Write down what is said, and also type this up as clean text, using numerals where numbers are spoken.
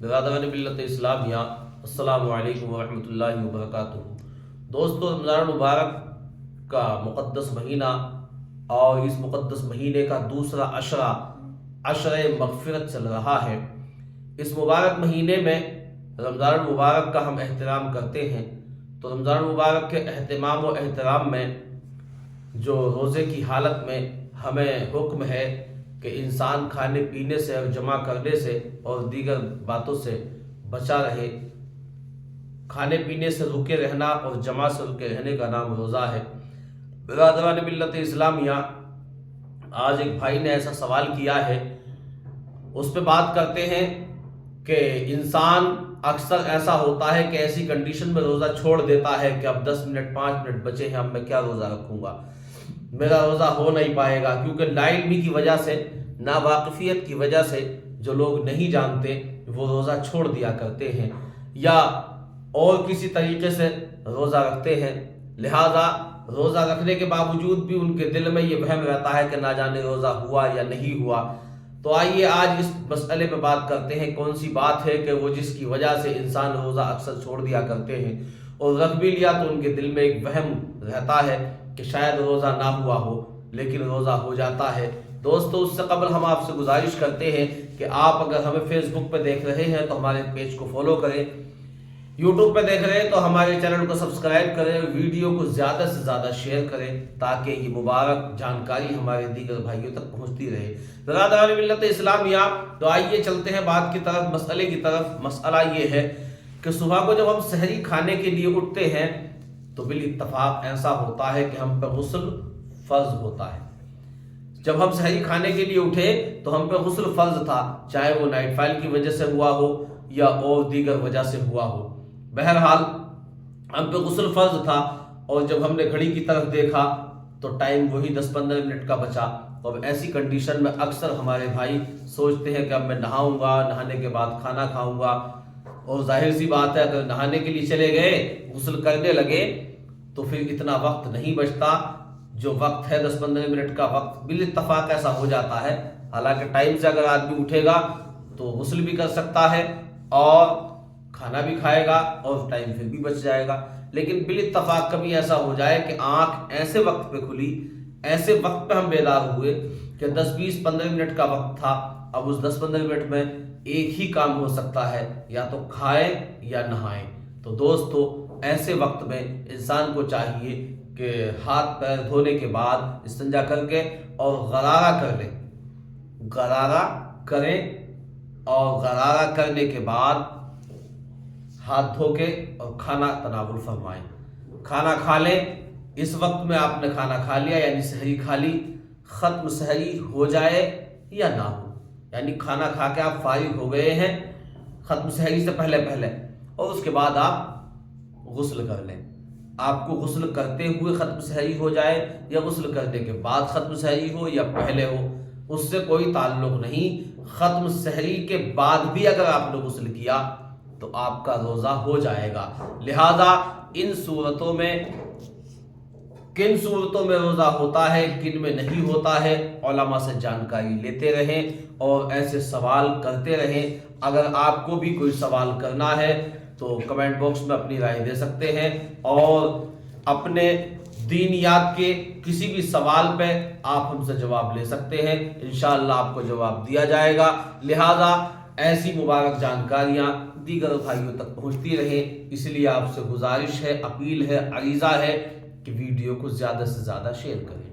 برادران ملت اسلامیہ، السلام علیکم ورحمۃ اللہ وبرکاتہ۔ دوستو، رمضان المبارک کا مقدس مہینہ اور اس مقدس مہینے کا دوسرا عشرہ مغفرت چل رہا ہے۔ اس مبارک مہینے میں رمضان المبارک کا ہم احترام کرتے ہیں، تو رمضان المبارک کے اہتمام و احترام میں جو روزے کی حالت میں ہمیں حکم ہے کہ انسان کھانے پینے سے اور جمع کرنے سے اور دیگر باتوں سے بچا رہے۔ کھانے پینے سے رکے رہنا اور جمع سے رکے رہنے کا نام روزہ ہے۔ برادران ملت اسلامیہ، آج ایک بھائی نے ایسا سوال کیا ہے، اس پہ بات کرتے ہیں کہ انسان اکثر ایسا ہوتا ہے کہ ایسی کنڈیشن میں روزہ چھوڑ دیتا ہے کہ اب 10 منٹ 5 منٹ بچے ہیں، اب میں کیا روزہ رکھوں گا، میرا روزہ ہو نہیں پائے گا، کیونکہ لا علمی کی وجہ سے، ناواقفیت کی وجہ سے جو لوگ نہیں جانتے وہ روزہ چھوڑ دیا کرتے ہیں یا اور کسی طریقے سے روزہ رکھتے ہیں۔ لہذا روزہ رکھنے کے باوجود بھی ان کے دل میں یہ وہم رہتا ہے کہ نہ جانے روزہ ہوا یا نہیں ہوا۔ تو آئیے آج اس مسئلے پہ بات کرتے ہیں، کون سی بات ہے کہ وہ جس کی وجہ سے انسان روزہ اکثر چھوڑ دیا کرتے ہیں، اور رکھ بھی لیا تو ان کے دل میں ایک وہم رہتا ہے کہ شاید روزہ نہ ہوا ہو لیکن روزہ ہو جاتا ہے۔ دوستو، اس سے قبل ہم آپ سے گزارش کرتے ہیں کہ آپ اگر ہمیں فیس بک پہ دیکھ رہے ہیں تو ہمارے پیج کو فالو کریں، یوٹیوب پہ دیکھ رہے ہیں تو ہمارے چینل کو سبسکرائب کریں، ویڈیو کو زیادہ سے زیادہ شیئر کریں تاکہ یہ مبارک جانکاری ہمارے دیگر بھائیوں تک پہنچتی رہے۔ برادران ملت اسلامیہ، تو آئیے چلتے ہیں بات کی طرف، مسئلے کی طرف۔ مسئلہ یہ ہے کہ صبح کو جب ہم سحری کھانے کے لیے اٹھتے ہیں تو بالاتفاق ایسا ہوتا ہے کہ ہم پہ غسل فرض ہوتا ہے۔ جب ہم سحری کھانے کے لیے اٹھے تو ہم پہ غسل فرض تھا، چاہے وہ نائٹ فائل کی وجہ سے ہوا ہو یا اور دیگر وجہ سے ہوا ہو۔ بہرحال ہم پہ غسل فرض تھا، اور جب ہم نے گھڑی کی طرف دیکھا تو ٹائم وہی 10-15 منٹ کا بچا۔ تو اب ایسی کنڈیشن میں اکثر ہمارے بھائی سوچتے ہیں کہ اب میں نہاؤں گا، نہانے کے بعد کھانا کھاؤں گا، اور ظاہر سی بات ہے اگر نہانے کے لیے چلے گئے، غسل کرنے لگے تو پھر اتنا وقت نہیں بچتا۔ جو وقت ہے 10-15 منٹ کا وقت بالاتفاق ایسا ہو جاتا ہے، حالانکہ ٹائم سے اگر آدمی اٹھے گا تو غسل بھی کر سکتا ہے اور کھانا بھی کھائے گا اور ٹائم پھر بھی بچ جائے گا۔ لیکن بالاتفاق کبھی ایسا ہو جائے کہ آنکھ ایسے وقت پہ کھلی، ایسے وقت پہ ہم بیدار ہوئے کہ 10-20-15 منٹ کا وقت تھا، اب اس 10-15 منٹ میں ایک ہی کام ہو سکتا ہے، یا تو کھائیں یا نہائیں۔ تو دوستو، ایسے وقت میں انسان کو چاہیے کہ ہاتھ پیر دھونے کے بعد استنجا کر کے اور غرارہ کر لیں، غرارہ کریں، اور غرارہ کرنے کے بعد ہاتھ دھو کے اور کھانا تناول فرمائیں، کھانا کھا لیں۔ اس وقت میں آپ نے کھانا کھا لیا یعنی سحری کھا لی، ختم سحری ہو جائے یا نہ ہو، یعنی کھانا کھا کے آپ فارغ ہو گئے ہیں ختم سحری سے پہلے، اور اس کے بعد آپ غسل کر لیں۔ آپ کو غسل کرتے ہوئے ختم سحری ہو جائے یا غسل کرنے کے بعد ختم سحری ہو یا پہلے ہو، اس سے کوئی تعلق نہیں۔ ختم سحری کے بعد بھی اگر آپ نے غسل کیا تو آپ کا روزہ ہو جائے گا۔ لہذا ان صورتوں میں کن صورتوں میں روزہ ہوتا ہے، کن میں نہیں ہوتا ہے، علماء سے جانکاری لیتے رہیں اور ایسے سوال کرتے رہیں۔ اگر آپ کو بھی کوئی سوال کرنا ہے تو کمنٹ باکس میں اپنی رائے دے سکتے ہیں، اور اپنے دینیات کے کسی بھی سوال پہ آپ ہم سے جواب لے سکتے ہیں، انشاءاللہ آپ کو جواب دیا جائے گا۔ لہذا ایسی مبارک جانکاریاں دیگر بھائیوں تک پہنچتی رہیں، اس لیے آپ سے گزارش ہے، اپیل ہے، عریضہ ہے کہ ویڈیو کو زیادہ سے زیادہ شیئر کریں۔